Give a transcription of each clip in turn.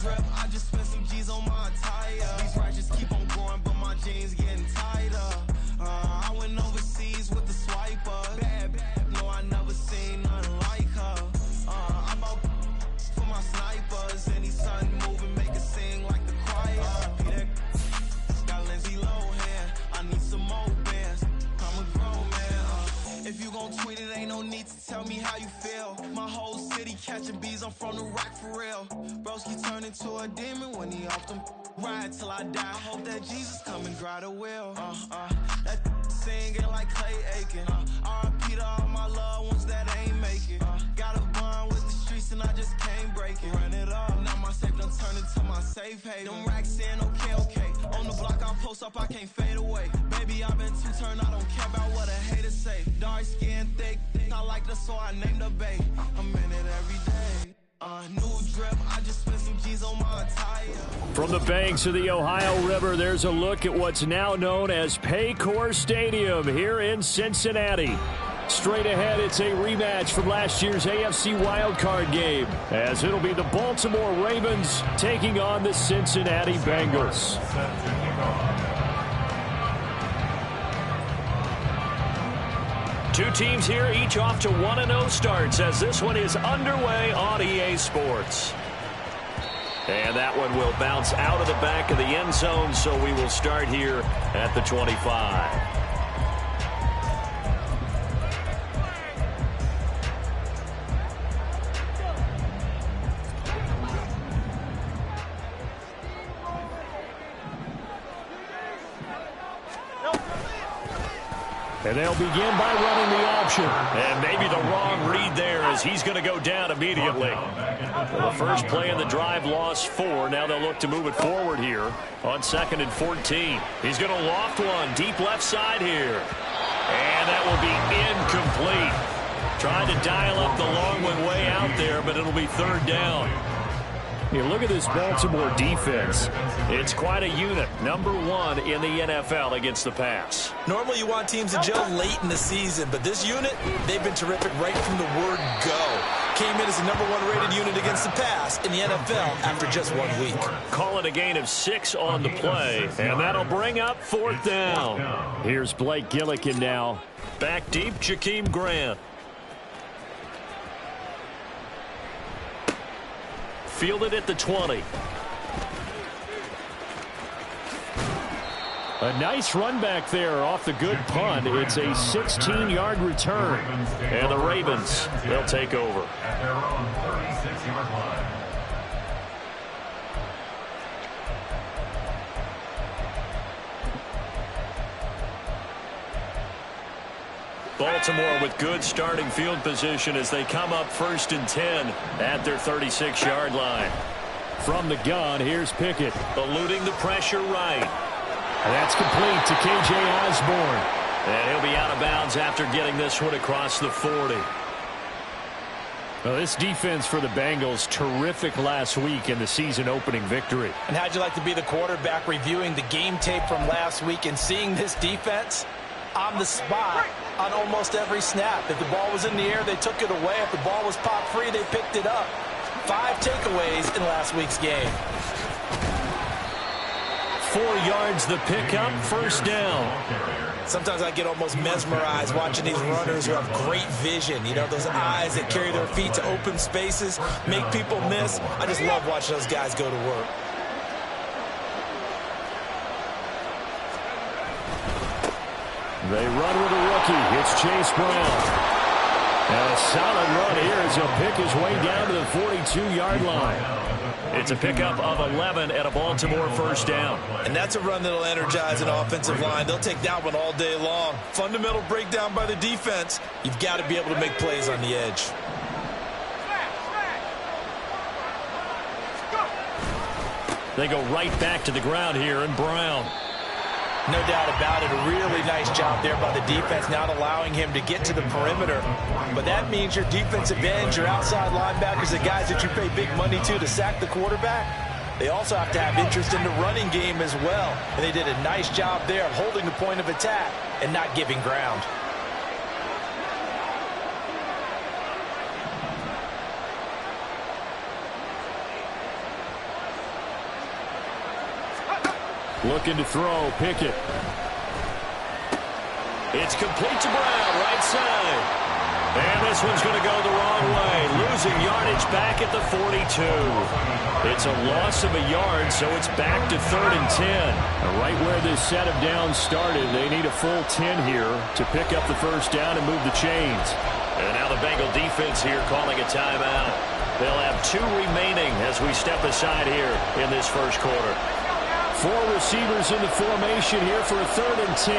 drip, I just spent some G's on my attire. These righteous keep on growing, but my jeans getting tighter. I went overseas with the swiper. Bad, no, I never seen nothing like her. I bought for my snipers. Any sun moving, make it sing like the choir. Got Lindsay Lohan, I need some more bands. I'm a grown man. If you gon' tweet it, ain't no need to tell me how you feel. My whole city catching bees, I'm from the rock for real. Broski turned into a demon when he off them. Ride till I die, hope that Jesus come and dry the wheel. That singing like Clay Aiken. R.I.P. to all my loved ones that ain't make it. Got a bond with the streets and I just can't break it. Run it up, now my safe done turned into my safe haven. Them racks in, okay. On the block I post up, I can't fade away. Baby, I've been too turned, I don't care about what a hater say. Dark skin, thick, I like the so I named the bay. I'm in it every day. New drip, I just spent some G's on my attire. From the banks of the Ohio River, there's a look at what's now known as Paycor Stadium here in Cincinnati. Straight ahead, it's a rematch from last year's AFC wildcard game, as it'll be the Baltimore Ravens taking on the Cincinnati Bengals. Two teams here, each off to 1-0 starts, as this one is underway on EA Sports. And that one will bounce out of the back of the end zone, so we will start here at the 25. And they'll begin by running the option. And maybe the wrong read there, as he's going to go down immediately. Well, the first play in the drive lost 4. Now they'll look to move it forward here on 2nd and 14. He's going to loft one deep left side here. And that will be incomplete. Trying to dial up the long one way out there, but it'll be 3rd down. You look at this Baltimore defense. It's quite a unit. Number 1 in the NFL against the pass. Normally you want teams to gel late in the season, but this unit, they've been terrific right from the word go. Came in as the number 1 rated unit against the pass in the NFL after just 1 week. Call it a gain of 6 on the play, and that'll bring up 4th down. Here's Blake Gillikin now. Back deep, Jakeem Grant. Fielded at the 20. A nice run back there off the good punt. It's a 16-yard return. And the Ravens, they'll take over. At their own 36-yard line. Baltimore with good starting field position as they come up 1st and 10 at their 36-yard line. From the gun, here's Pickett. Eluding the pressure right. And that's complete to K.J. Osborne. And he'll be out of bounds after getting this one across the 40. Well, this defense for the Bengals, terrific last week in the season-opening victory. And how'd you like to be the quarterback reviewing the game tape from last week and seeing this defense on the spot on almost every snap? If the ball was in the air, they took it away. If the ball was popped free, they picked it up. 5 takeaways in last week's game. 4 yards the pickup, 1st down. Sometimes I get almost mesmerized watching these runners who have great vision. You know, those eyes that carry their feet to open spaces, make people miss. I just love watching those guys go to work. They run with a rookie. It's Chase Brown. And a solid run here as he'll pick his way down to the 42-yard line. It's a pickup of 11 at a Baltimore 1st down. And that's a run that'll energize an offensive line. They'll take that one all day long. Fundamental breakdown by the defense. You've got to be able to make plays on the edge. They go right back to the ground here, and Brown. No doubt about it. A really nice job there by the defense, not allowing him to get to the perimeter. But that means your defensive ends, your outside linebackers, the guys that you pay big money to sack the quarterback, they also have to have interest in the running game as well. And they did a nice job there of holding the point of attack and not giving ground. Looking to throw, Pickett. It's complete to Brown, right side. And this one's going to go the wrong way. Losing yardage back at the 42. It's a loss of a yard, so it's back to 3rd and 10. And right where this set of downs started, they need a full 10 here to pick up the first down and move the chains. And now the Bengal defense here calling a timeout. They'll have 2 remaining as we step aside here in this first quarter. 4 receivers in the formation here for a 3rd and 10.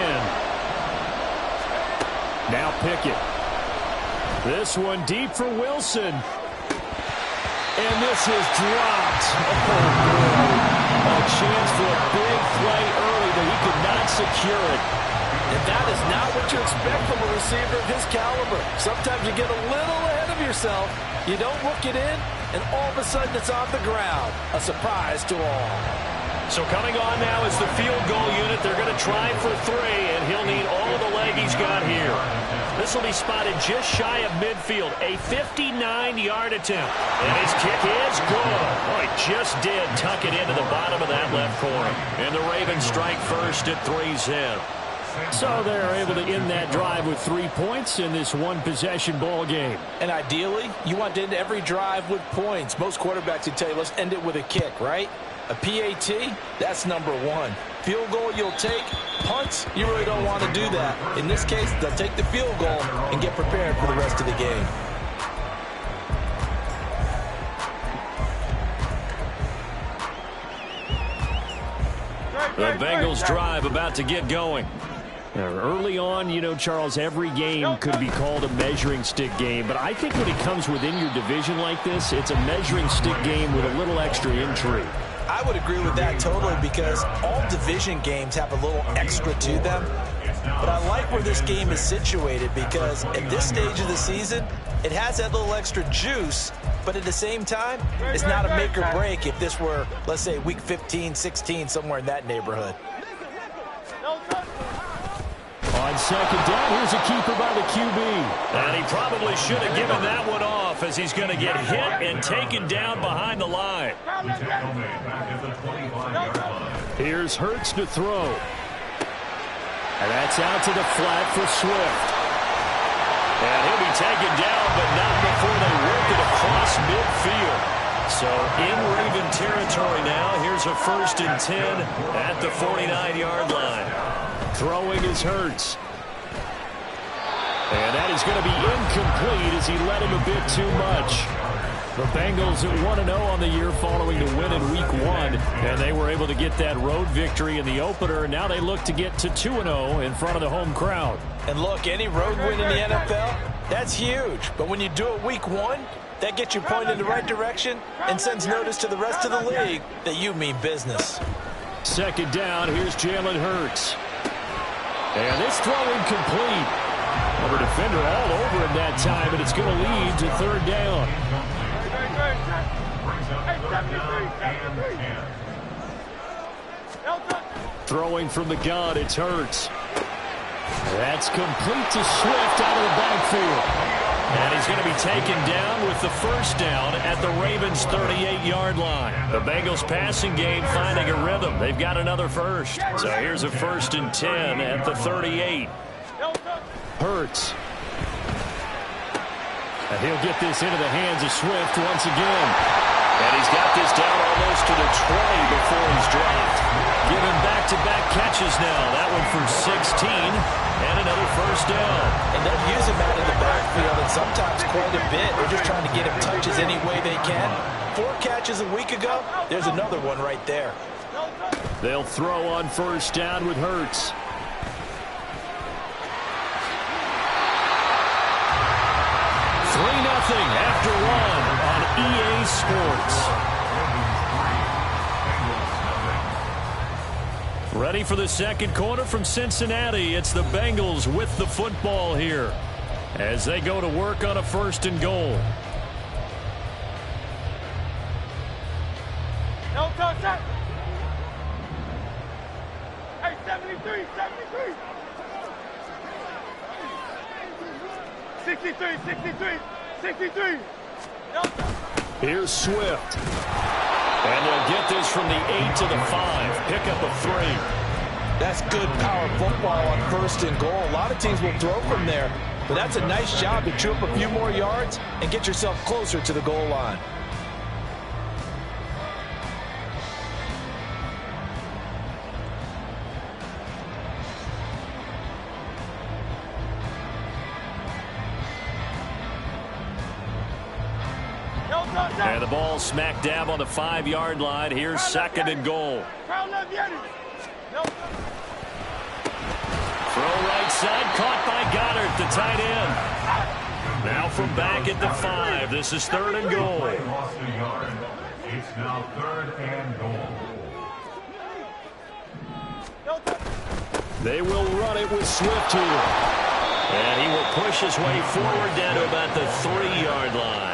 Now Pickett. This one deep for Wilson. And this is dropped. Oh, boy. A chance for a big play early, but he could not secure it. And that is not what you expect from a receiver of his caliber. Sometimes you get a little ahead of yourself. You don't look it in, and all of a sudden it's on the ground. A surprise to all. So coming on now is the field goal unit. They're going to try for 3, and he'll need all the leg he's got here. This will be spotted just shy of midfield. A 59-yard attempt. And his kick is good. Oh, he just did tuck it into the bottom of that left corner. And the Ravens strike first at 3-0. So they're able to end that drive with 3 points in this one-possession ball game. And ideally, you want to end every drive with points. Most quarterbacks would tell you, let's end it with a kick, right? A PAT, that's number 1. Field goal you'll take. Punts, you really don't want to do that. In this case, they'll take the field goal and get prepared for the rest of the game. The Bengals drive about to get going. Early on, you know, Charles, every game could be called a measuring stick game. But I think when it comes within your division like this, it's a measuring stick game with a little extra intrigue. I would agree with that totally because all division games have a little extra to them. But I like where this game is situated because at this stage of the season, it has that little extra juice. But at the same time, it's not a make or break if this were, let's say, week 15, 16, somewhere in that neighborhood. On second down, here's a keeper by the QB. And he probably should have given that one off as he's going to get hit and taken down behind the line. Here's Hurts to throw. And that's out to the flat for Swift. And he'll be taken down, but not before they work it across midfield. So in Raven territory now, here's a 1st and 10 at the 49-yard line. Throwing is Hurts. And that is going to be incomplete as he led him a bit too much. The Bengals at 1-0 on the year following the win in Week 1. And they were able to get that road victory in the opener. And now they look to get to 2-0 in front of the home crowd. And look, any road win in the NFL, that's huge. But when you do it Week 1, that gets you pointed in the right direction and sends notice to the rest of the league that you mean business. Second down, here's Jalen Hurts. And this throw incomplete. Over defender all over him that time, and it's going to lead to 3rd down. Throwing from the gun, it's Hurts. That's complete to Swift out of the backfield. And he's going to be taken down with the first down at the Ravens' 38-yard line. The Bengals passing game finding a rhythm. They've got another first. So here's a 1st and 10 at the 38. Hurts. And he'll get this into the hands of Swift once again. And he's got this down almost to the 20 before he's dropped. Giving back-to-back catches now. That one for 16 and another first down. And they'll use him out of the backfield and sometimes quite a bit. They're just trying to get him touches any way they can. 4 catches a week ago. There's another one right there. They'll throw on first down with Hurts. After 1 on EA Sports. Ready for the second quarter from Cincinnati. It's the Bengals with the football here as they go to work on a 1st and goal. No touch. Hey, 73. 63. Here's Swift. And they'll get advances from the 8 to the 5. Pickup of 3. That's good power football on 1st and goal. A lot of teams will throw from there, but that's a nice job to chew up a few more yards and get yourself closer to the goal line. And the ball smack dab on the 5-yard line. Here's 2nd and goal. Throw right side, caught by Goddard, the tight end. Now from back at the 5. This is 3rd and goal. Lost a yard. It's now 3rd and goal. They will run it with Swift here. And he will push his way forward down to about the 3-yard line.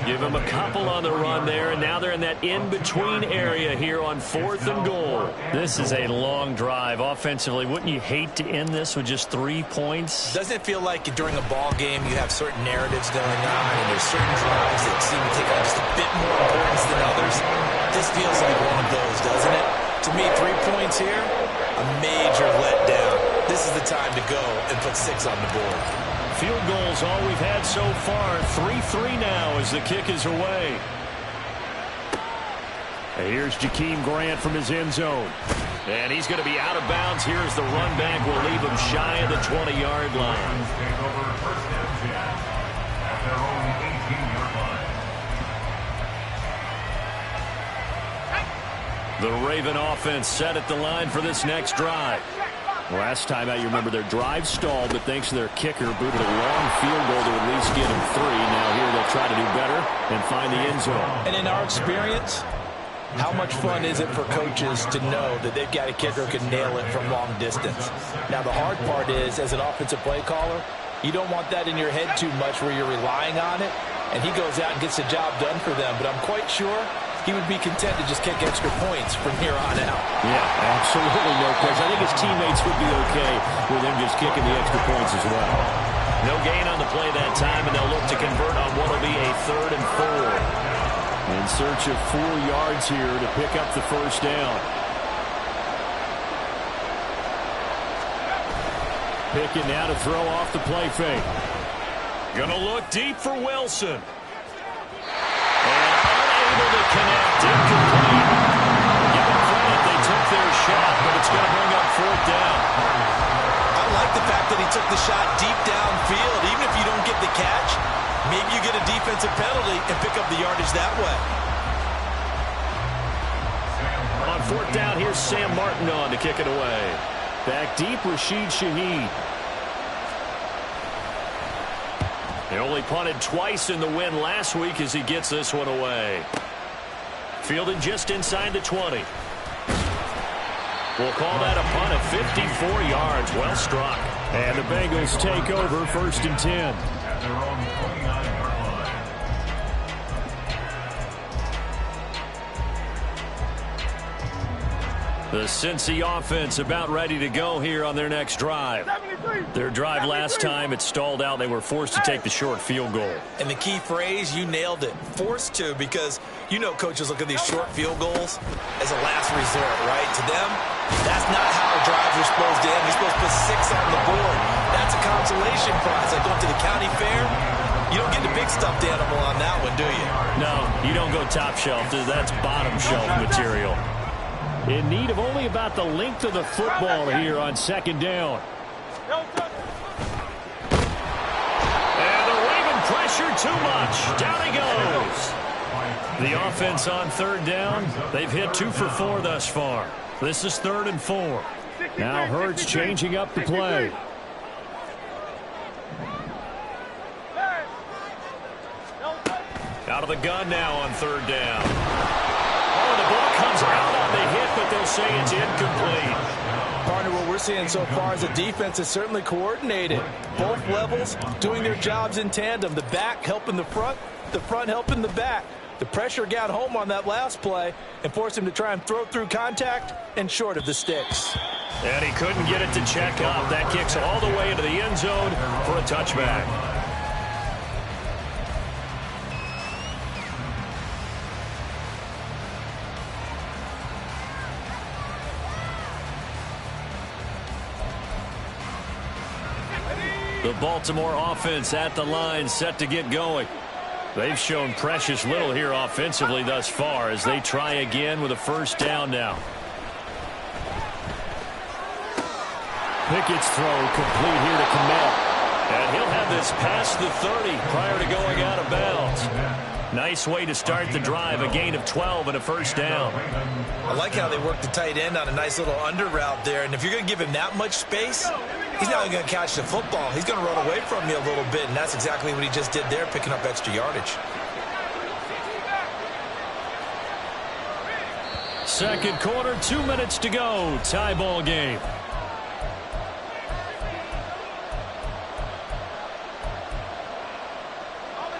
Give him a couple on the run there, and now they're in that in-between area here on 4th and goal. This is a long drive offensively. Wouldn't you hate to end this with just 3 points? Doesn't it feel like during a ball game you have certain narratives going on, and there's certain drives that seem to take on just a bit more importance than others? This feels like one of those, doesn't it? To me, 3 points here, a major letdown. This is the time to go and put 6 on the board. Field goals all we've had so far. 3-3 now as the kick is away. And here's Jakeem Grant from his end zone. And he's going to be out of bounds here as the run back will leave him shy of the 20-yard line. Take over 1st and 10 at their own 18-yard line. The Raven offense set at the line for this next drive. Last time out, you remember their drive stalled, but thanks to their kicker, booted a long field goal to at least get them 3. Now here they'll try to do better and find the end zone. And in our experience, how much fun is it for coaches to know that they've got a kicker who can nail it from long distance? Now, the hard part is, as an offensive play caller, you don't want that in your head too much where you're relying on it, and he goes out and gets the job done for them. But I'm quite sure he would be content to just kick extra points from here on out. Yeah, absolutely no question. I think his teammates would be okay with him just kicking the extra points as well. No gain on the play that time, and they'll look to convert on what will be a 3rd and 4. In search of 4 yards here to pick up the 1st down. Pickett now to throw off the play fake. Gonna look deep for Wilson. To connect, incomplete. Give them credit, they took their shot, but it's going to bring up 4th down. I like the fact that he took the shot deep downfield. Even if you don't get the catch, maybe you get a defensive penalty and pick up the yardage that way. On 4th down, here's Sam Martin on to kick it away. Back deep, Rashid Shaheed. He only punted twice in the win last week as he gets this one away. Fielded just inside the 20. We'll call that a punt of 54 yards. Well struck. And the Bengals take over 1st and 10. At their own 29-yard line. The Cincy offense about ready to go here on their next drive. Their drive last time, it stalled out. They were forced to take the short field goal. And the key phrase, you nailed it. Forced to, because you know coaches look at these short field goals as a last resort, right? To them, that's not how drives are supposed to end. You're supposed to put 6 on the board. That's a consolation prize. Like going to the county fair, you don't get the big stuffed animal on that one, do you? No, you don't go top shelf. That's bottom shelf material. In need of only about the length of the football here on 2nd down. And the Raven pressure too much. Down he goes. The offense on 3rd down. They've hit 2 for 4 thus far. This is 3rd and 4. Now Hurts changing up the play. Out of the gun now on 3rd down. Oh, the ball comes out on the hit, but they'll say it's incomplete. Partner, what we're seeing so far is the defense is certainly coordinated. Both levels doing their jobs in tandem. The back helping the front helping the back. The pressure got home on that last play and forced him to try and throw through contact and short of the sticks. And he couldn't get it to check up. That kicks all the way into the end zone for a touchback. The Baltimore offense at the line, set to get going. They've shown precious little here offensively thus far as they try again with a first down now. Pickett's throw complete here to Kmet. And he'll have this past the 30 prior to going out of bounds. Nice way to start the drive, a gain of 12 and a first down. I like how they work the tight end on a nice little under route there. And if you're going to give him that much space, he's not going to catch the football. He's going to run away from you a little bit, and that's exactly what he just did there, picking up extra yardage. Second quarter, 2 minutes to go. Tie ball game.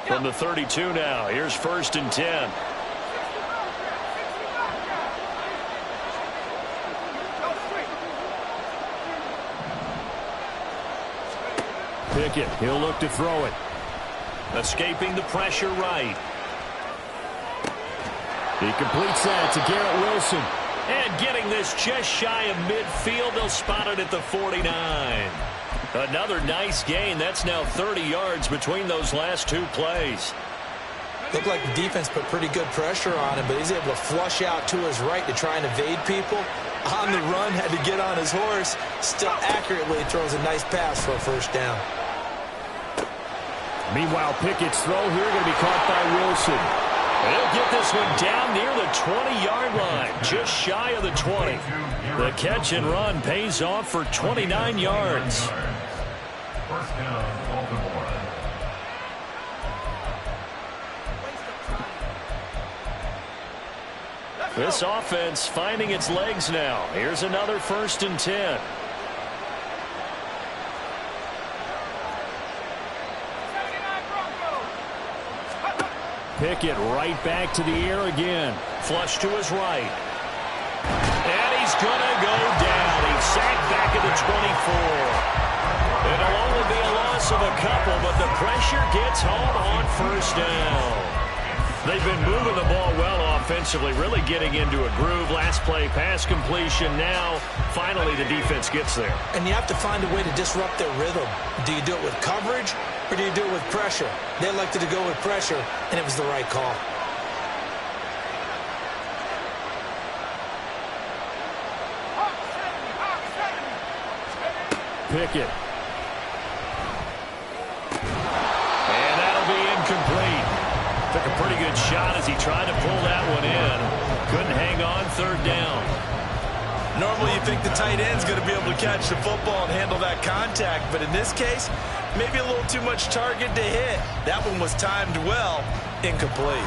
From the 32 now, here's 1st and 10. Pickett, he'll look to throw it. Escaping the pressure right. He completes that to Garrett Wilson. And getting this just shy of midfield, they'll spot it at the 49. Another nice gain. That's now 30 yards between those last two plays. Looked like the defense put pretty good pressure on him, but he's able to flush out to his right to try and evade people. On the run, had to get on his horse. Still accurately throws a nice pass for a first down. Meanwhile, Pickett's throw here going to be caught by Wilson. He'll get this one down near the 20-yard line, just shy of the 20. The catch and run pays off for 29 yards. First down, Baltimore. This offense finding its legs now. Here's another 1st and 10. Pickett right back to the air again. Flush to his right. And he's going to go down. He's sacked back at the 24. It'll only be a loss of a couple, but the pressure gets home on first down. They've been moving the ball well offensively, really getting into a groove. Last play, pass completion. Now, finally, the defense gets there. And you have to find a way to disrupt their rhythm. Do you do it with coverage, or do you do it with pressure? They elected to go with pressure, and it was the right call. Pickett. And that'll be incomplete. Took a pretty good shot as he tried to pull that one in. Couldn't hang on, 3rd down. Normally you think the tight end's going to be able to catch the football and handle that contact, but in this case, maybe a little too much target to hit. That one was timed well, incomplete.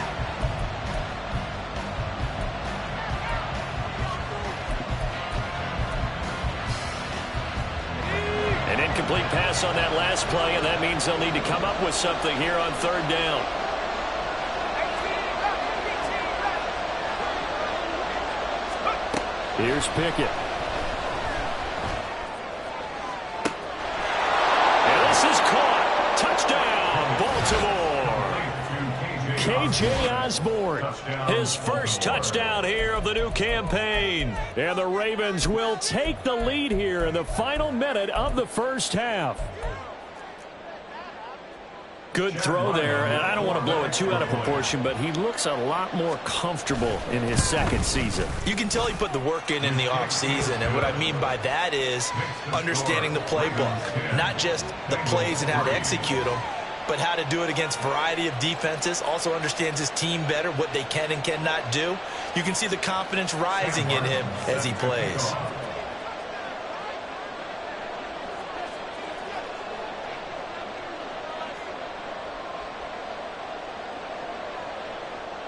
An incomplete pass on that last play, and that means they'll need to come up with something here on 3rd down. Here's Pickett. And this is caught. Touchdown, Baltimore. K.J. Osborne. His first touchdown here of the new campaign. And the Ravens will take the lead here in the final minute of the first half. Good throw there, and I don't want to blow it too out of proportion, but he looks a lot more comfortable in his second season. You can tell he put the work in the offseason, and what I mean by that is understanding the playbook. Not just the plays and how to execute them, but how to do it against a variety of defenses. Also understands his team better, what they can and cannot do. You can see the confidence rising in him as he plays.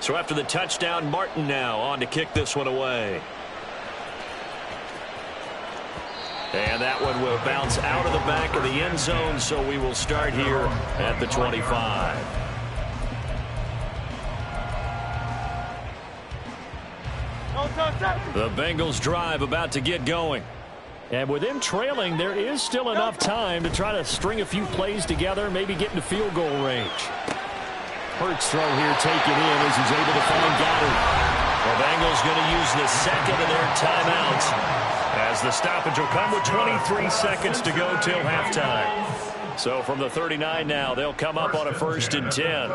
So after the touchdown, Martin now on to kick this one away. And that one will bounce out of the back of the end zone, so we will start here at the 25. The Bengals drive about to get going. And with them trailing, there is still enough time to try to string a few plays together, maybe get into field goal range. Hurts throw here taken in as he's able to find Goddard. The Bengals going to use the second of their timeouts as the stoppage will come with 23 seconds to go till halftime. So from the 39 now, they'll come up on a 1st and 10.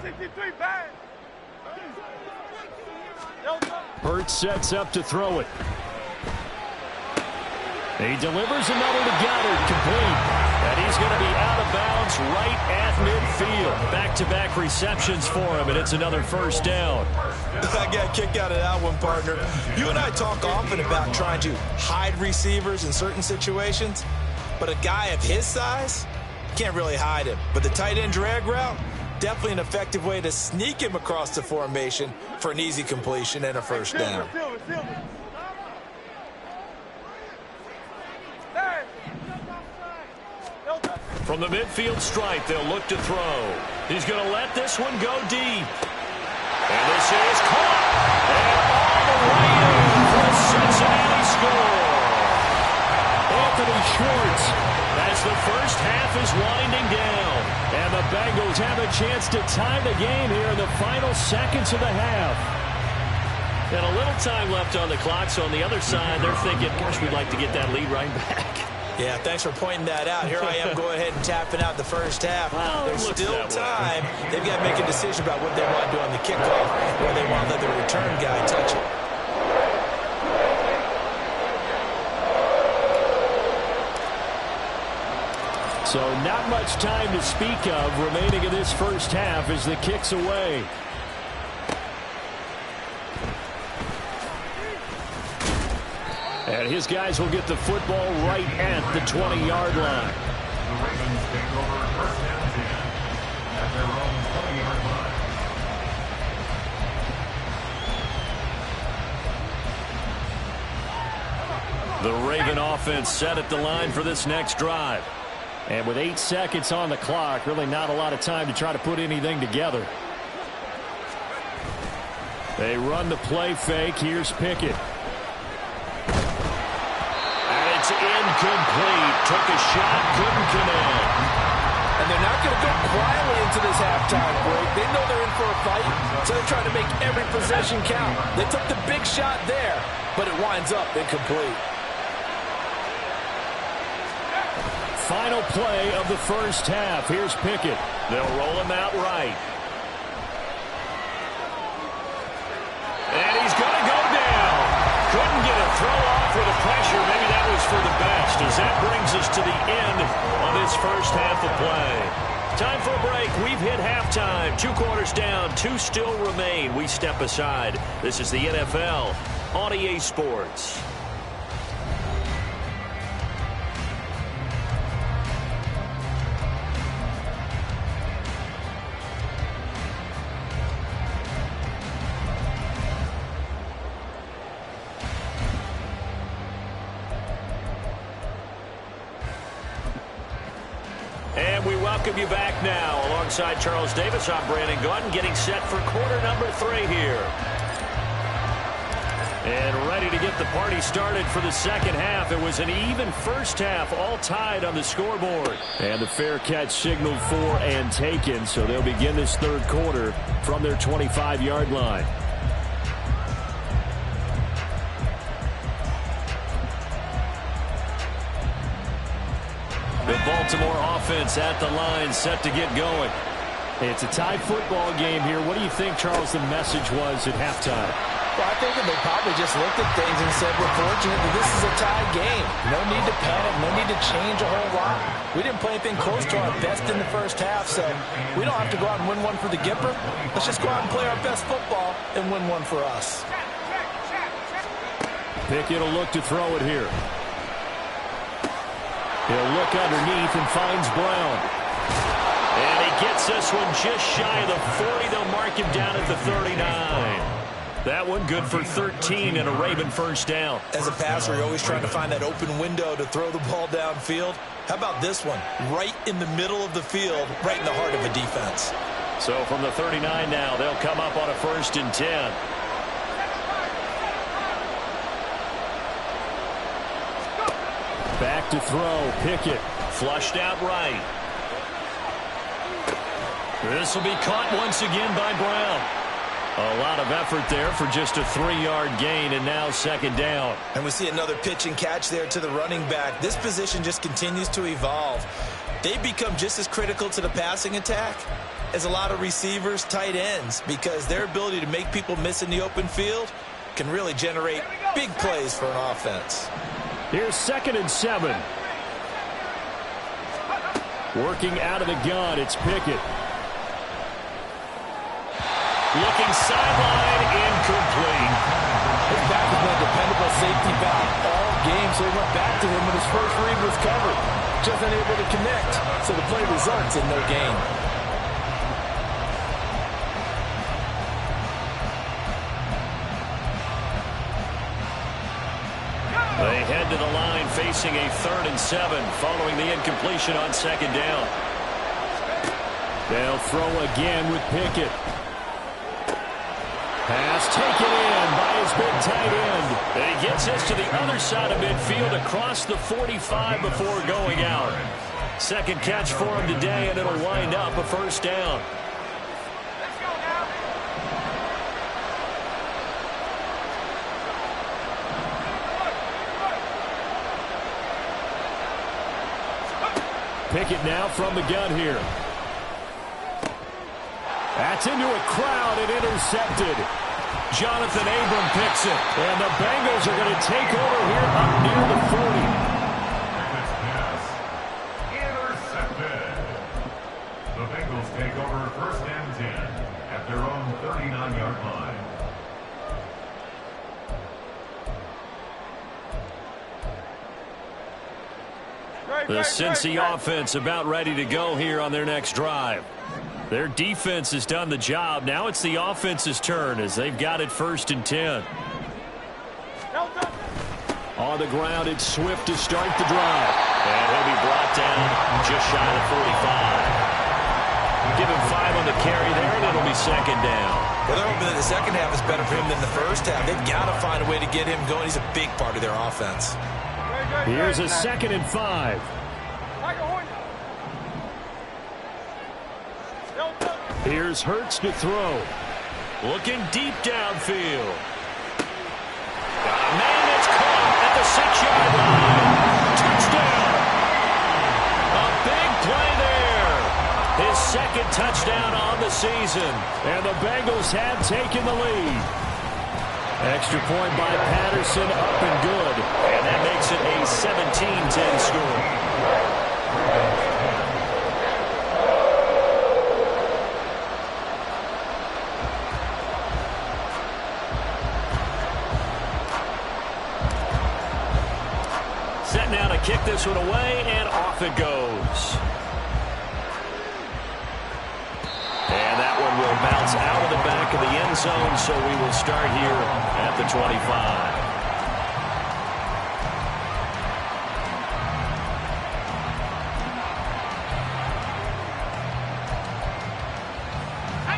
63, bang. Hurts sets up to throw it. He delivers another to Goddard, complete. And he's going to be out of bounds right at midfield. Back-to-back receptions for him, and it's another 1st down. I got kicked out of that one, partner. You and I talk often about trying to hide receivers in certain situations, but a guy of his size can't really hide him. But the tight end drag route, definitely an effective way to sneak him across the formation for an easy completion and a 1st down. From the midfield stripe, they'll look to throw. He's going to let this one go deep. And this is caught. And all the way in for a Cincinnati score. Anthony Schwartz, as the first half is winding down. And the Bengals have a chance to tie the game here in the final seconds of the half. And a little time left on the clock, so on the other side, they're thinking, gosh, we'd like to get that lead right back. Yeah, thanks for pointing that out. Here I am going ahead and tapping out the first half. Well, there's still time. They've got to make a decision about what they want to do on the kickoff, or they want to let the return guy touch it. So not much time to speak of remaining in this first half as the kick's away. And his guys will get the football right at the 20-yard line. The Ravens take over 1st and 10 at their own 20-yard line. The Raven offense set at the line for this next drive. And with 8 seconds on the clock, really not a lot of time to try to put anything together. They run the play fake. Here's Pickett. It's incomplete. Took a shot, couldn't connect. And they're not going to go quietly into this halftime break. They know they're in for a fight, so they're trying to make every possession count. They took the big shot there, but it winds up incomplete. Final play of the first half. Here's Pickett. They'll roll him out right. And he's going to go down. Couldn't get a throw off with the pressure. Maybe that was for the best, as that brings us to the end of this first half of play. Time for a break. We've hit halftime. 2 quarters down. 2 still remain. We step aside. This is the NFL on EA Sports. And we welcome you back now. Alongside Charles Davis, I'm Brandon Gaudin, getting set for quarter number 3 here. And ready to get the party started for the second half. It was an even first half, all tied on the scoreboard. And the fair catch signaled for and taken, so they'll begin this third quarter from their 25-yard line. The Baltimore offense at the line, set to get going. It's a tie football game here. What do you think, Charles, the message was at halftime? Well, I think that they probably just looked at things and said, we're fortunate that this is a tie game. No need to panic, no need to change a whole lot. We didn't play anything close to our best in the first half, so we don't have to go out and win one for the Gipper. Let's just go out and play our best football and win one for us. Pickett will look to throw it here. He'll look underneath and finds Brown. And he gets this one just shy of the 40. They'll mark him down at the 39. That one good for 13 and a Raven first down. As a passer, you're always trying to find that open window to throw the ball downfield. How about this one? Right in the middle of the field, right in the heart of a defense. So from the 39 now, they'll come up on a 1st and 10. Back to throw. Pickett. Flushed out right. This will be caught once again by Brown. A lot of effort there for just a 3-yard gain, and now second down. And we see another pitch and catch there to the running back. This position just continues to evolve. They become just as critical to the passing attack as a lot of receivers, tight ends, because their ability to make people miss in the open field can really generate big plays for an offense. Here's 2nd and 7. Working out of the gun, it's Pickett. Looking sideline, incomplete. His back has been a dependable safety back all game, so he went back to him when his first read was covered. Just unable to connect, so the play results in no gain. They head to the line facing a 3rd and 7 following the incompletion on second down. They'll throw again with Pickett. Pass taken in by his big tight end. And he gets us to the other side of midfield across the 45 before going out. Second catch for him today, and it'll wind up a first down. Pickett now from the gun here. That's into a crowd and intercepted. Jonathan Abram picks it. And the Bengals are going to take over here up near the 40. Pickett's pass intercepted. The Bengals take over 1st and 10 at their own 39-yard line. The Cincy offense about ready to go here on their next drive. Their defense has done the job. Now it's the offense's turn as they've got it 1st and 10. On the ground, it's Swift to start the drive. And he'll be brought down just shy of 45. Give him 5 on the carry there, and it'll be second down. Well, they're hoping that the second half is better for him than the first half. They've got to find a way to get him going. He's a big part of their offense. Here's a 2nd and 5. Here's Hurts to throw. Looking deep downfield. Got a man that's caught at the 6-yard line. Touchdown. A big play there. His 2nd touchdown on the season. And the Bengals have taken the lead. Extra point by Patterson, up and good. And that makes it a 17-10 score. Set now to kick this one away, and off it goes. And that one will bounce out of the back of the end zone, so we will start here at the 25.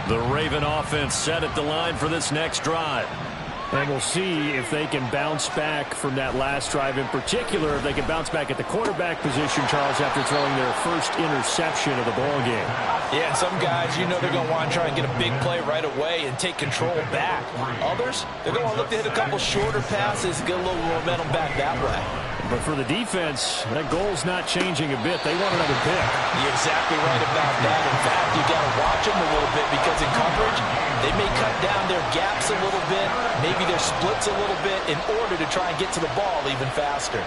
The Raven offense set at the line for this next drive. And we'll see if they can bounce back from that last drive, in particular, if they can bounce back at the quarterback position, Charles, after throwing their first interception of the ball game. Yeah, and some guys, you know they're going to want to try and get a big play right away and take control back. Others, they're going to look to hit a couple shorter passes, get a little momentum back that way. But for the defense, that goal's not changing a bit. They want another pick. You're exactly right about that. In fact, you've got to watch them a little bit because in coverage, they may cut down their gaps a little bit, maybe their splits a little bit in order to try and get to the ball even faster.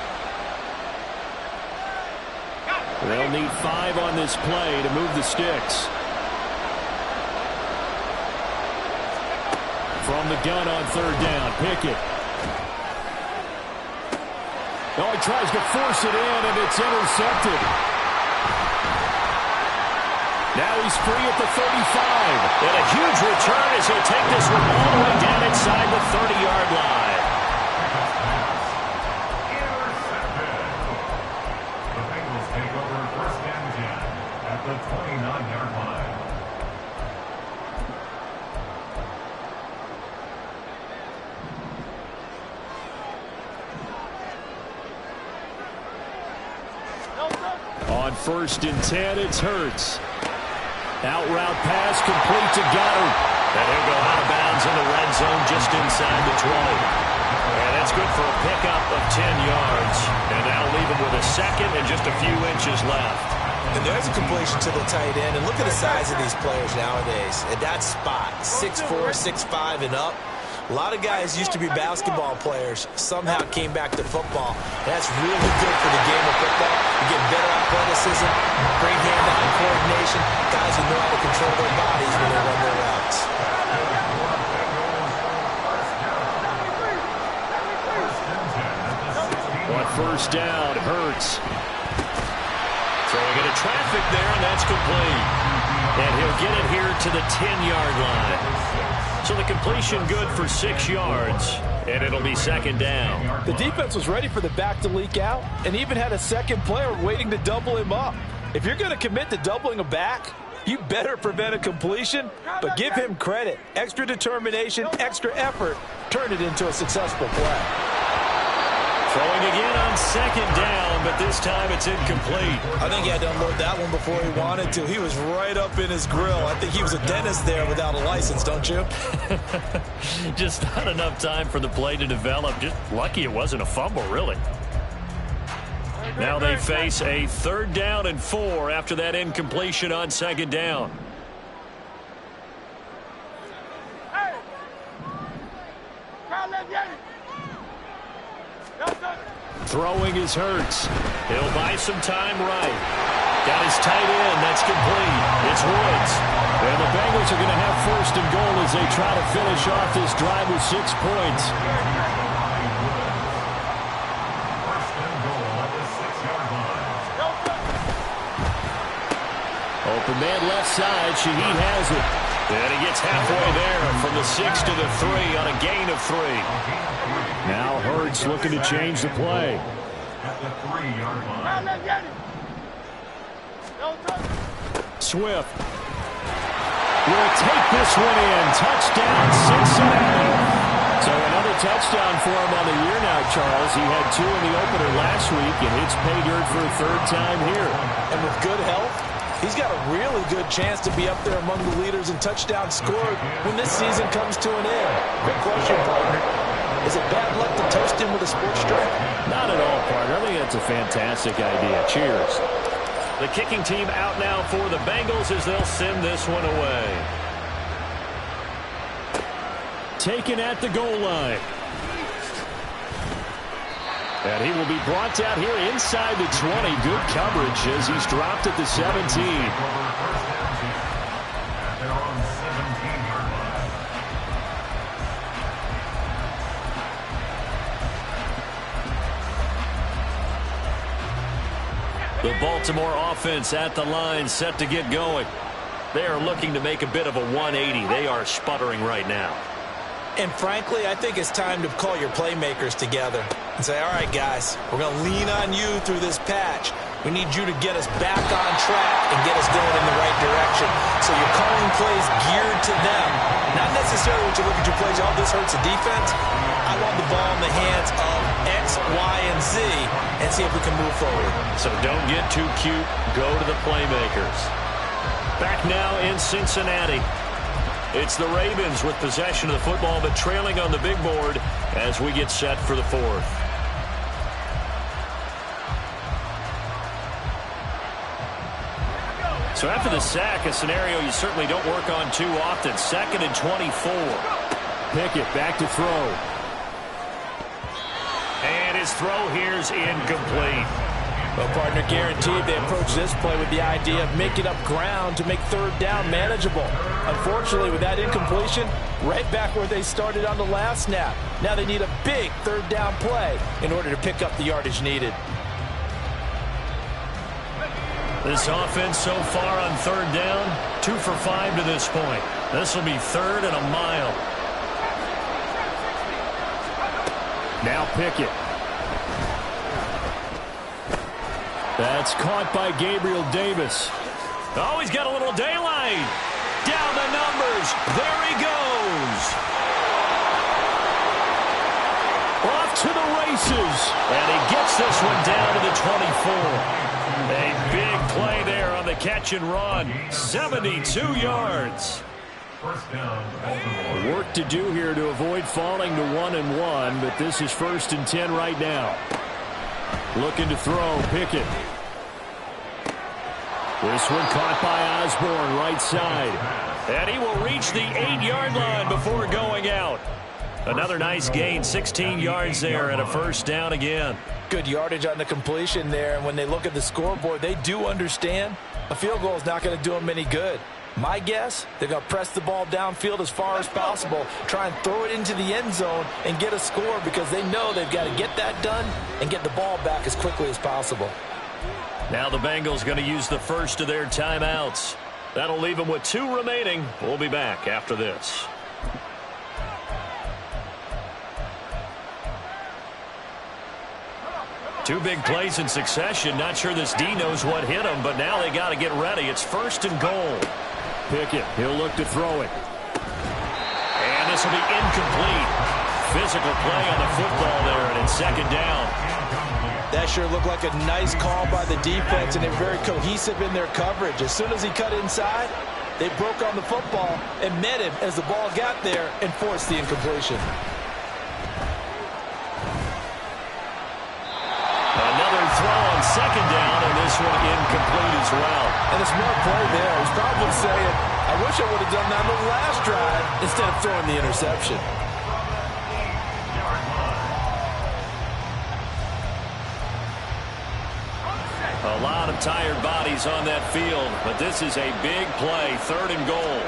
They'll need 5 on this play to move the sticks. From the gun on 3rd down, Pickett. Oh, he tries to force it in, and it's intercepted. Now he's free at the 35. And a huge return as he'll take this one all the way down inside the 30-yard line. Intercepted. The Bengals take over 1st and 10 at the 29-yard line. On 1st and 10, it's Hurts. Out route pass complete to Goddard. And he'll go out of bounds in the red zone just inside the 20. And that's good for a pickup of 10 yards. And that'll leave him with a second and just a few inches left. And there's a completion to the tight end. And look at the size of these players nowadays. At that spot, 6'4", 6'5", and up. A lot of guys used to be basketball players, somehow came back to football. That's really good for the game of football. You get better athleticism, great hand-eye coordination, guys who know how to control their bodies when they run their routes. On first down, Hurts. Throwing into traffic there, and that's complete. And he'll get it here to the 10-yard line. So the completion good for 6 yards, and it'll be second down. The defense was ready for the back to leak out and even had a second player waiting to double him up. If you're going to commit to doubling a back, you better prevent a completion, but give him credit. Extra determination, extra effort, turn it into a successful play. Throwing again on second down, but this time it's incomplete. I think he had to unload that one before he wanted to. He was right up in his grill. I think he was a dentist there without a license, don't you? Just not enough time for the play to develop. Just lucky it wasn't a fumble, really. Now they face a 3rd down and 4 after that incompletion on second down. Throwing is Hurts. He'll buy some time right. Got his tight end. That's complete. It's Woods. And the Bengals are going to have 1st and goal as they try to finish off this drive with 6 points. Open man left side. Shaheed has it. And he gets halfway there from the 6 to the 3 on a gain of 3. Now Hurts looking to change the play. At the 3-yard line. Swift will take this one in. Touchdown, Cincinnati. So another touchdown for him on the year now, Charles. He had 2 in the opener last week, and it's pay dirt for a 3rd time here. And with good health, he's got a really good chance to be up there among the leaders in touchdowns scored when this season comes to an end. Good question, partner. Is it bad luck to toast him with a sports drink? Not at all, partner. I think that's a fantastic idea. Cheers. The kicking team out now for the Bengals as they'll send this one away. Taken at the goal line. And he will be brought down here inside the 20. Good coverage as he's dropped at the 17. The Baltimore offense at the line, set to get going. They are looking to make a bit of a 180. They are sputtering right now. And frankly, I think it's time to call your playmakers together and say, all right, guys, we're going to lean on you through this patch. We need you to get us back on track and get us going in the right direction. So you're calling plays geared to them. Not necessarily what you look at your plays, oh, this hurts the defense. I want the ball in the hands of X, Y, and Z and see if we can move forward. So don't get too cute. Go to the playmakers. Back now in Cincinnati. It's the Ravens with possession of the football, but trailing on the big board as we get set for the 4th. So after the sack, a scenario you certainly don't work on too often. 2nd and 24. Pickett back to throw. And his throw here's incomplete. Well, partner, guaranteed they approach this play with the idea of making up ground to make 3rd down manageable. Unfortunately, with that incompletion, right back where they started on the last snap. Now they need a big 3rd down play in order to pick up the yardage needed. This offense so far on 3rd down, 2 for 5 to this point. This will be 3rd and a mile. Now Pickett. That's caught by Gabriel Davis. Oh, he's got a little daylight. Down the numbers. There he goes. Off to the races. And he gets this one down to the 24. A big play there on the catch and run. 72 yards. First down, Baltimore. Work to do here to avoid falling to 1-1, but this is 1st and 10 right now. Looking to throw, Pickett. This one caught by Osborne, right side. And he will reach the 8-yard line before going out. Another nice gain, 16 yards there, and a first down again. Good yardage on the completion there, and when they look at the scoreboard, they do understand a field goal is not going to do them any good. My guess, they're going to press the ball downfield as far as possible, try and throw it into the end zone and get a score because they know they've got to get that done and get the ball back as quickly as possible. Now the Bengals going to use the first of their timeouts. That'll leave them with 2 remaining. We'll be back after this. Two big plays in succession. Not sure this D knows what hit him, but now they got to get ready. It's 1st and goal. Pickett, he'll look to throw it. And this will be incomplete. Physical play on the football there, and it's 2nd down. That sure looked like a nice call by the defense, and they're very cohesive in their coverage. As soon as he cut inside, they broke on the football and met him as the ball got there and forced the incompletion. Another throw on 2nd down, and this one incomplete as well. And a smart play there. He's probably saying, I wish I would have done that on the last drive instead of throwing the interception. A lot of tired bodies on that field, but this is a big play. 3rd and goal.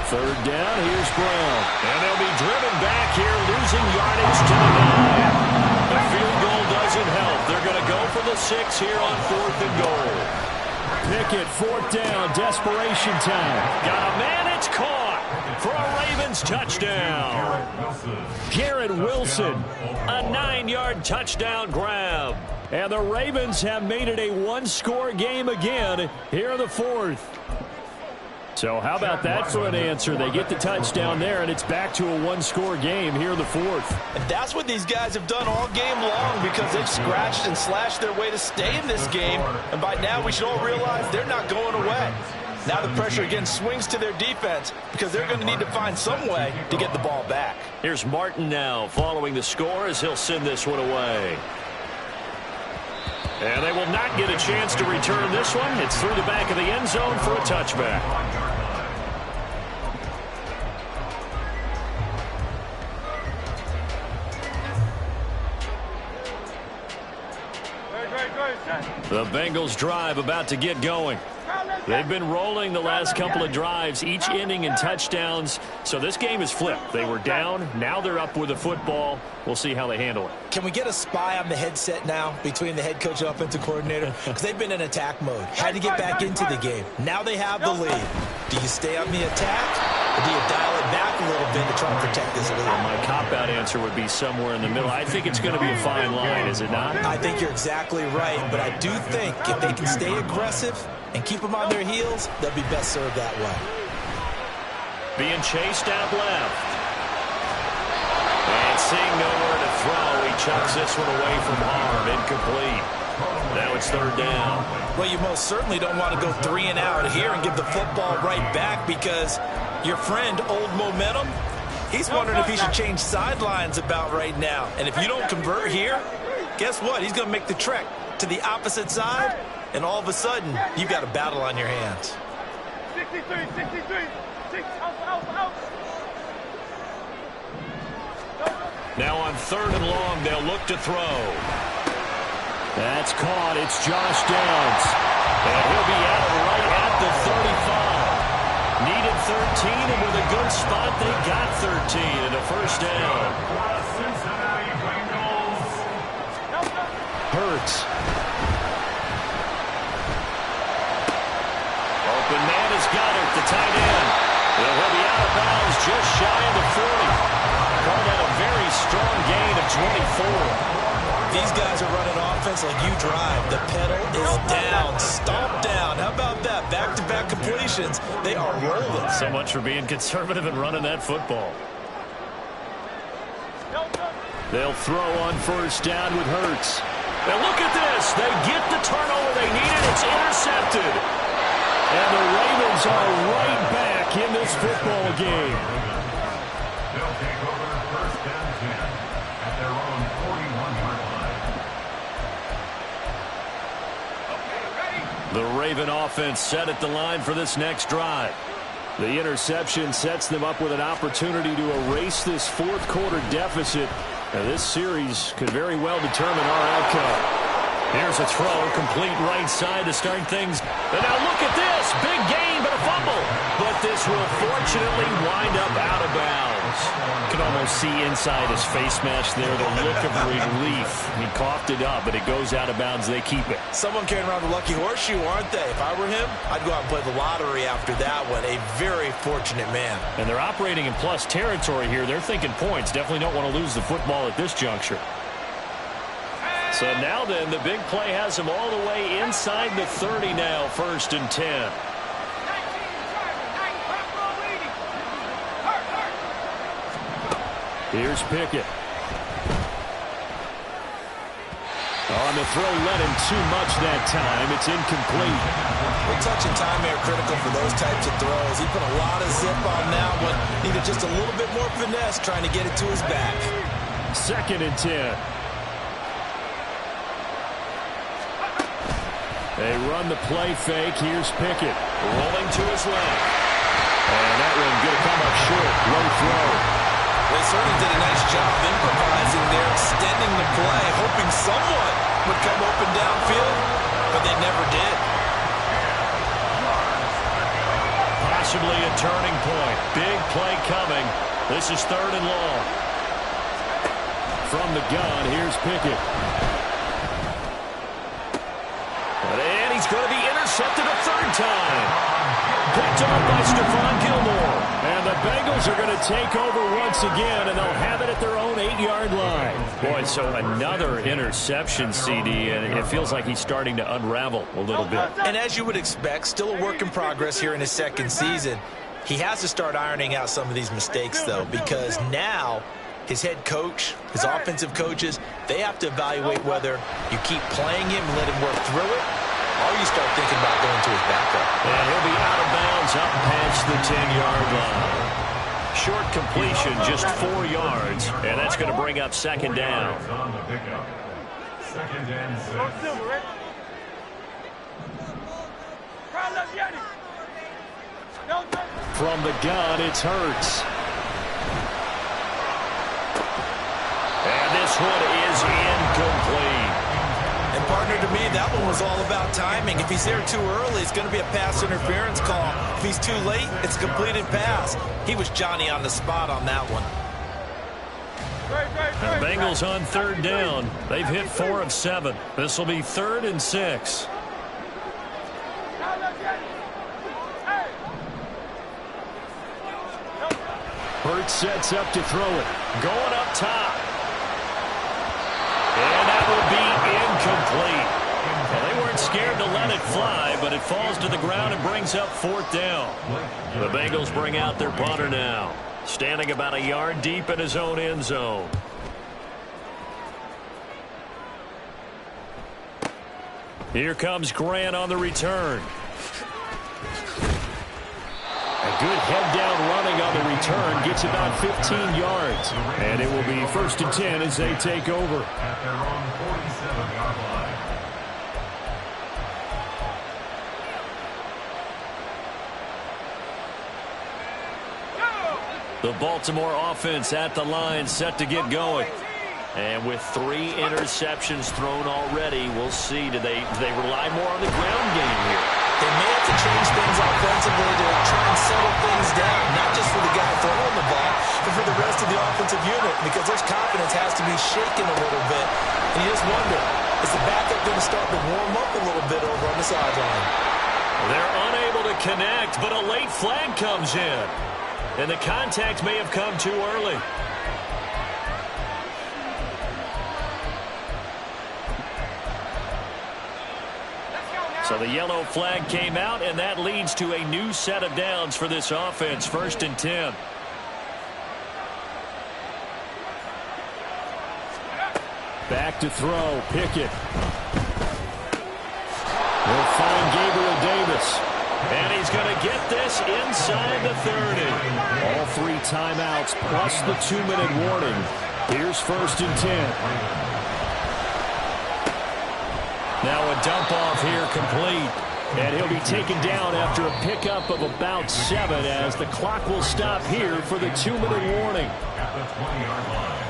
3rd down, here's Brown. And they'll be driven back here, losing yardage to the 9. The field goal doesn't help. They're going to go for the 6 here on 4th and goal. Pickett, 4th down, desperation time. Got a man, it's caught for a Ravens touchdown. Garrett Wilson. A 9-yard touchdown grab. And the Ravens have made it a 1-score game again here in the 4th. So how about that for an answer? They get the touchdown there, and it's back to a 1-score game here in the 4th. And that's what these guys have done all game long because they've scratched and slashed their way to stay in this game. And by now we should all realize they're not going away. Now the pressure again swings to their defense because they're going to need to find some way to get the ball back. Here's Martin now following the score as he'll send this one away. And they will not get a chance to return this one. It's through the back of the end zone for a touchback. The Bengals drive about to get going. They've been rolling the last couple of drives, each ending in touchdowns. So this game is flipped. They were down. Now they're up with the football. We'll see how they handle it. Can we get a spy on the headset now between the head coach and offensive coordinator? Because they've been in attack mode. Had to get back into the game. Now they have the lead. Do you stay on the attack? Or do you dial it back a little bit to try and protect this lead? Well, my cop-out answer would be somewhere in the middle. I think it's going to be a fine line, is it not? I think you're exactly right, but I do think if they can stay aggressive and keep them on their heels, they'll be best served that way. Being chased out left. And seeing nowhere to throw, he chucks this one away from harm. Incomplete. Now it's 3rd down. Well, you most certainly don't want to go 3 and out here and give the football right back because your friend, Old Momentum, he's wondering if he should change sidelines about right now. And if you don't convert here, guess what? He's going to make the trek to the opposite side, and all of a sudden, you've got a battle on your hands. 63, 6, out. Now on 3rd and long, they'll look to throw. That's caught. It's Josh Downs. And he'll be out right at the 35. Needed 13, and with a good spot, they got 13 and a first down. Cincinnati Bengals. Hurts. Open man is Goddard, the tight end. And he'll be out of bounds just shy of the 40. Call that a very strong gain of 24. These guys are running offense like you drive. The pedal is down, stomp down. How about that? Back-to-back completions. They are rolling. So much for being conservative and running that football. They'll throw on 1st down with Hurts. Now look at this. They get the turnover they needed. It's intercepted. And the Ravens are right back back in this football game. They'll take over first down 10 at their own 41-yard line. The Raven offense set at the line for this next drive. The interception sets them up with an opportunity to erase this fourth quarter deficit. And this series could very well determine our outcome. Here's a throw, complete right side to start things. And now look at this. Big gain, but a fumble. But this will fortunately wind up out of bounds. You can almost see inside his face mask there the look of relief. He coughed it up, but it goes out of bounds. They keep it. Someone carrying around the lucky horseshoe, aren't they? If I were him, I'd go out and play the lottery after that one. A very fortunate man. And they're operating in plus territory here. They're thinking points. Definitely don't want to lose the football at this juncture. So now then, the big play has them all the way inside the 30 now, 1st and 10. Here's Pickett. On the throw, led him too much that time. It's incomplete. Well, touch and time are critical for those types of throws. He put a lot of zip on that one. Needed just a little bit more finesse trying to get it to his back. 2nd and 10. They run the play fake. Here's Pickett. Rolling to his left. And that one going to come up short. Low throw. They certainly did a nice job improvising there, extending the play, hoping someone would come open downfield, but they never did. Possibly a turning point. Big play coming. This is 3rd and long. From the gun, here's Pickett. And he's going to be intercepted a 3rd time. Picked off by Stephon Gilmore. And the Bengals are going to take over once again, and they'll have it at their own 8-yard line. Boy, so another interception, CD, and it feels like he's starting to unravel a little bit. And as you would expect, still a work in progress here in his 2nd season. He has to start ironing out some of these mistakes, though, because now his head coach, his offensive coaches, they have to evaluate whether you keep playing him and let him work through it, or you start thinking about going to his backup. And he'll be out of bounds up past the 10-yard line. Short completion, just 4 yards, and that's going to bring up 2nd down. On the pickup. 2nd and 6. From the gun, it's Hurts. And this one is incomplete. And partner, to me, that one was all about timing. If he's there too early, it's going to be a pass interference call. If he's too late, it's a completed pass. He was Johnny on the spot on that one. The Bengals on 3rd down. They've hit 4 of 7. This will be 3rd and 6. Hurts sets up to throw it. Going up top. And that will be incomplete. Well, they weren't scared to let it fly, but it falls to the ground and brings up 4th down. The Bengals bring out their punter now, standing about a yard deep in his own end zone. Here comes Grant on the return. A good head-down running on the return gets about 15 yards. And it will be 1st and 10 as they take over. At their own 47-yard line. The Baltimore offense at the line, set to get going. And with 3 interceptions thrown already, we'll see. Do they rely more on the ground game here? They may have to change things offensively to try and settle things down, not just for the guy throwing the ball, but for the rest of the offensive unit, because their confidence has to be shaken a little bit. And you just wonder, is the backup going to start to warm up a little bit over on the sideline? They're unable to connect, but a late flag comes in. And the contact may have come too early. So the yellow flag came out, and that leads to a new set of downs for this offense. 1st and 10. Back to throw. Pickett. They'll find Gabriel Davis. And he's going to get this inside the 30. All 3 timeouts plus the 2-minute warning. Here's 1st and 10. Now a dump off here complete. And he'll be taken down after a pickup of about 7 as the clock will stop here for the 2-minute warning. At the 20-yard line.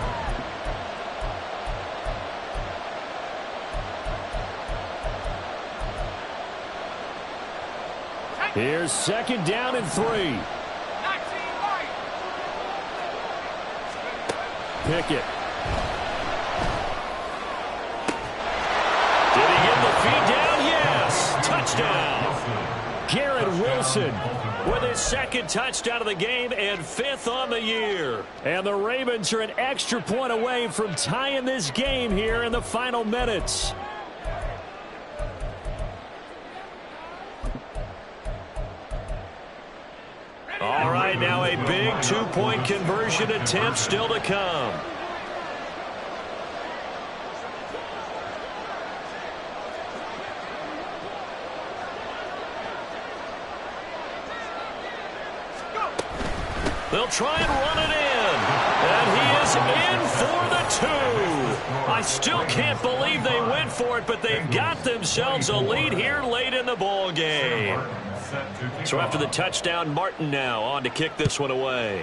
Here's 2nd down and 3. Pickett. Did he get the feed down? Yes. Touchdown. Garrett Wilson with his 2nd touchdown of the game and 5th on the year. And the Ravens are an extra point away from tying this game here in the final minutes. All right, now a big 2-point conversion attempt still to come. They'll try and run it in. And he is in for the 2. I still can't believe they went for it, but they've got themselves a lead here late in the ball game. So after the touchdown, Martin now on to kick this one away.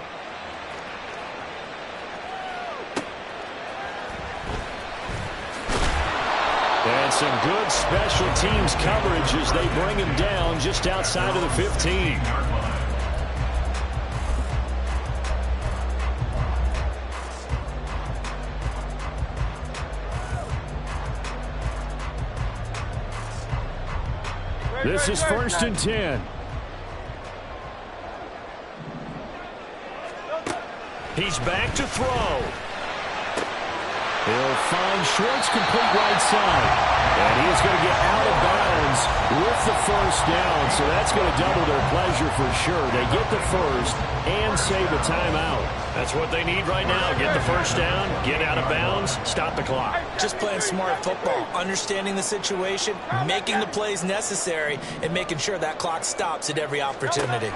And some good special teams coverage as they bring him down just outside of the 15. This is 1st and 10. He's back to throw. He'll find Schwartz complete right side. And he's going to get out of bounds with the 1st down. So that's going to double their pleasure for sure. They get the 1st and save a timeout. That's what they need right now. Get the 1st down, get out of bounds, stop the clock. Just playing smart football, understanding the situation, making the plays necessary, and making sure that clock stops at every opportunity.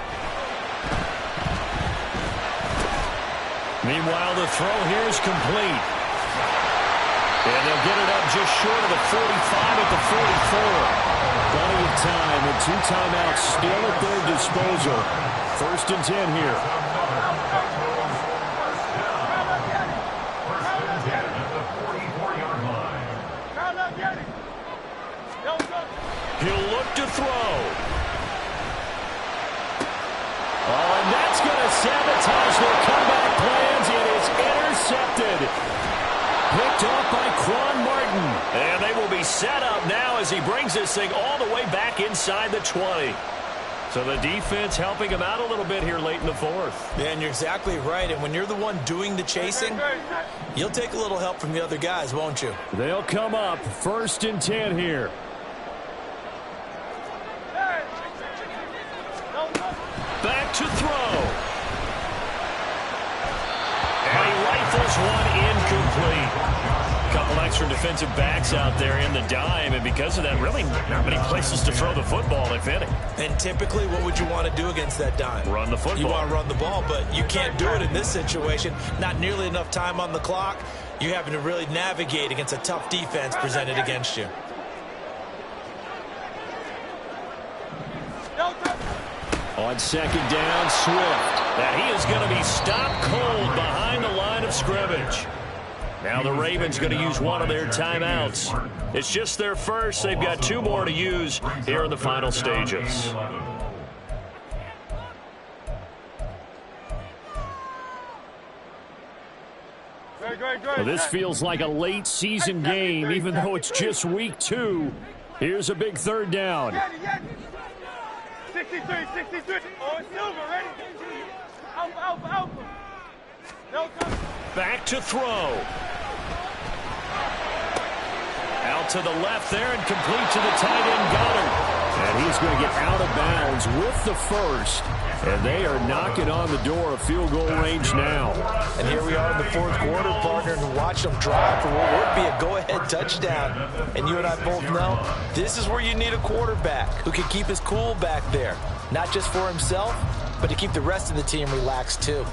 Meanwhile, the throw here is complete. And they'll get it up just short of the 45 at the 44. Plenty of time and 2 timeouts still at their disposal. 1st and 10 here. He'll look to throw. Oh, and that's going to sabotage their comeback plans. It is intercepted. Picked off by Quan Martin. And they will be set up now as he brings this thing all the way back inside the 20. So the defense helping him out a little bit here late in the 4th. Yeah, and you're exactly right. And when you're the one doing the chasing, you'll take a little help from the other guys, won't you? They'll come up 1st and 10 here. Back to throw. And he rifles one incomplete. Couple extra defensive backs out there in the dime, and because of that, really not many places to throw the football, if any. And typically, what would you want to do against that dime? Run the football. You want to run the ball, but you can't do it in this situation. Not nearly enough time on the clock. You're having to really navigate against a tough defense presented against you. On 2nd down, Swift. That he is going to be stopped cold behind the line of scrimmage. Now the Ravens going to use one of their timeouts. It's just their first. They've got 2 more to use here in the final stages. Well, this feels like a late season game, even though it's just week 2. Here's a big 3rd down. 63. Oh, it's Silver, ready? Alpha. No, Back to throw. Out to the left there and complete to the tight end Goddard. And he's going to get out of bounds with the 1st. And they are knocking on the door of field goal range now. And here we are in the 4th quarter, partner, and watch them drive for what would be a go-ahead touchdown. And you and I both know this is where you need a quarterback who can keep his cool back there. not just for himself, but to keep the rest of the team relaxed too.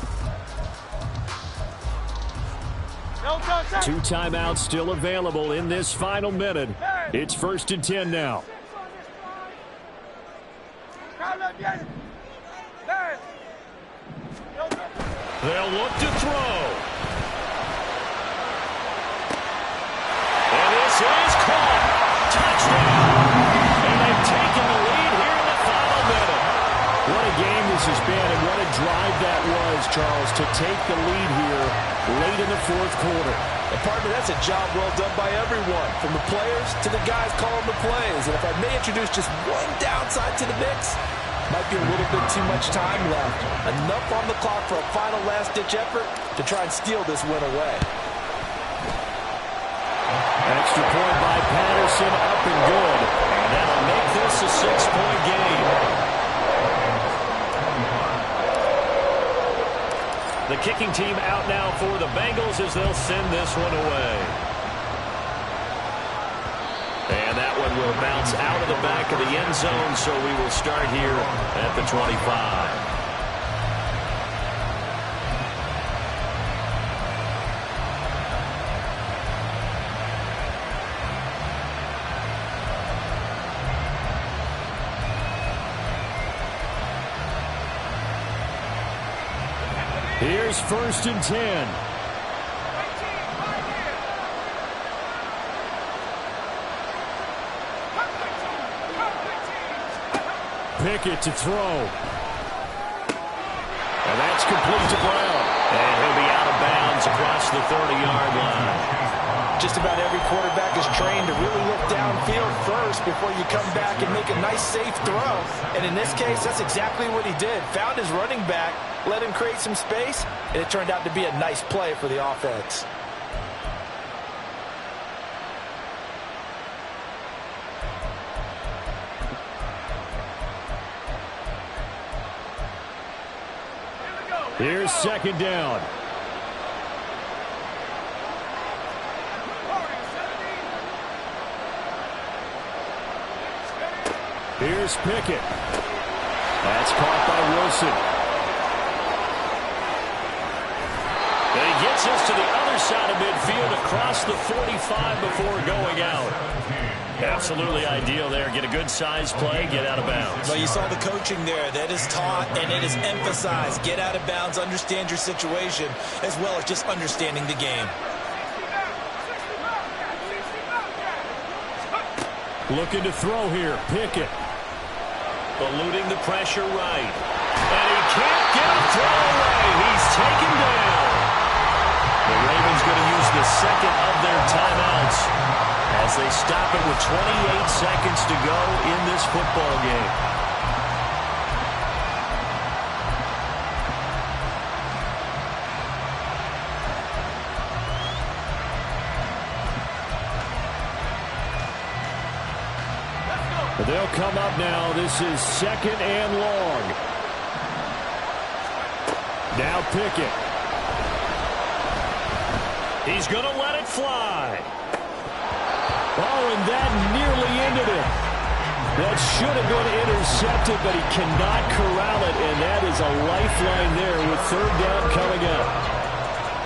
Two timeouts still available in this final minute. It's 1st and 10 now. They'll look to throw. And this is caught. Touchdown. And they've taken the lead here in the final minute. What a game this has been, and what a drive that was, Charles, to take the lead here late in the fourth quarter. And partner, that's a job well done by everyone, from the players to the guys calling the plays. And if I may introduce just one downside to the mix, might be a little bit too much time left. Enough on the clock for a final last-ditch effort to try and steal this win away. Extra point by Patterson, up and good. And that'll make this a 6-point game. The kicking team out now for the Bengals as they'll send this one away. And that one will bounce out of the back of the end zone, so we will start here at the 25. Here's 1st and 10. Pickett to throw. And that's complete to Brown. And he'll be out of bounds across the 30-yard line. Just about every quarterback is trained to really look downfield first before you come back and make a nice, safe throw. And in this case, that's exactly what he did. Found his running back, let him create some space, and it turned out to be a nice play for the offense. Here's 2nd down. Here's Pickett. That's caught by Wilson. And he gets us to the other side of midfield across the 45 before going out. Absolutely ideal there. Get a good size play, get out of bounds. Well, you saw the coaching there. That is taught and it is emphasized. Get out of bounds, understand your situation, as well as just understanding the game. Looking to throw here. Pickett. Eluding the pressure right. And he can't get a throw away. He's taken down. The Ravens going to use the second of their timeouts as they stop it with 28 seconds to go in this football game. They'll come up now. This is 2nd and long. Now Pickett. He's going to let it fly. Oh, and that nearly ended it. That should have been intercepted, but he cannot corral it, and that is a lifeline there with 3rd down coming up.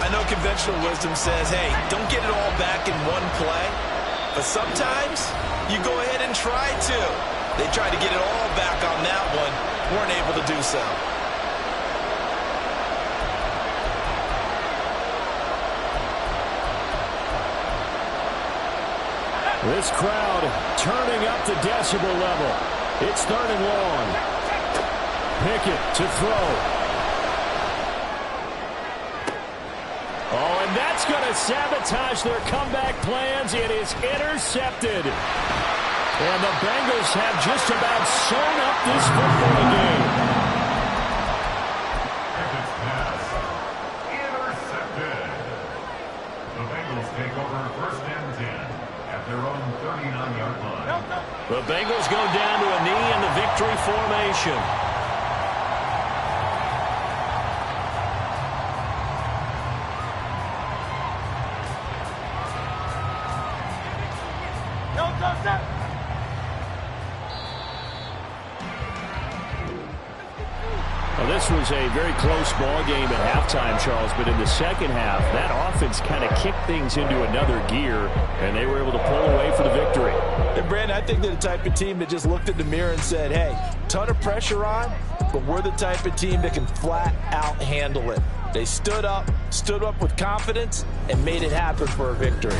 I know conventional wisdom says, hey, don't get it all back in one play. But sometimes you go ahead and try to. They tried to get it all back on that one. Weren't able to do so. This crowd turning up the decibel level. It's 3rd and long. Pickett to throw. Oh, and that's going to sabotage their comeback plans. It is intercepted. And the Bengals have just about sewn up this football game. Pickett's pass. Intercepted. The Bengals take over 1st and 10 at their own 39-yard line. The Bengals go down to a knee in the victory formation. this was a very close ball game at halftime, Charles, but in the second half, that offense kind of kicked things into another gear, and they were able to pull away for the victory. And, Brandon, I think they're the type of team that just looked in the mirror and said, hey, ton of pressure on, but we're the type of team that can flat out handle it. They stood up with confidence, and made it happen for a victory.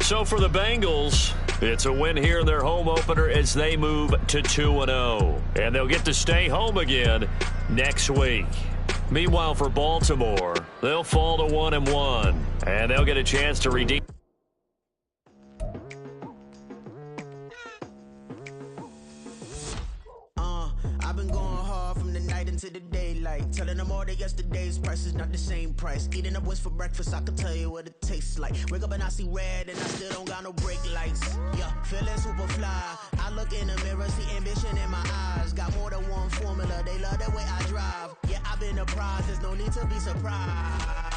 So for the Bengals, it's a win here in their home opener as they move to 2-0. And they'll get to stay home again next week. Meanwhile, for Baltimore, they'll fall to 1-1. And they'll get a chance to redeem. I've been going hard from the night into the daylight, telling them all that yesterday's price is not the same price. Eating up what's for breakfast, I can tell you what it tastes like. Wake up and I see red and I still don't got no brake lights. Yeah, feeling super fly. I look in the mirror, see ambition in my eyes. Got more than one formula, they love the way I drive. Yeah, I've been apprised, there's no need to be surprised.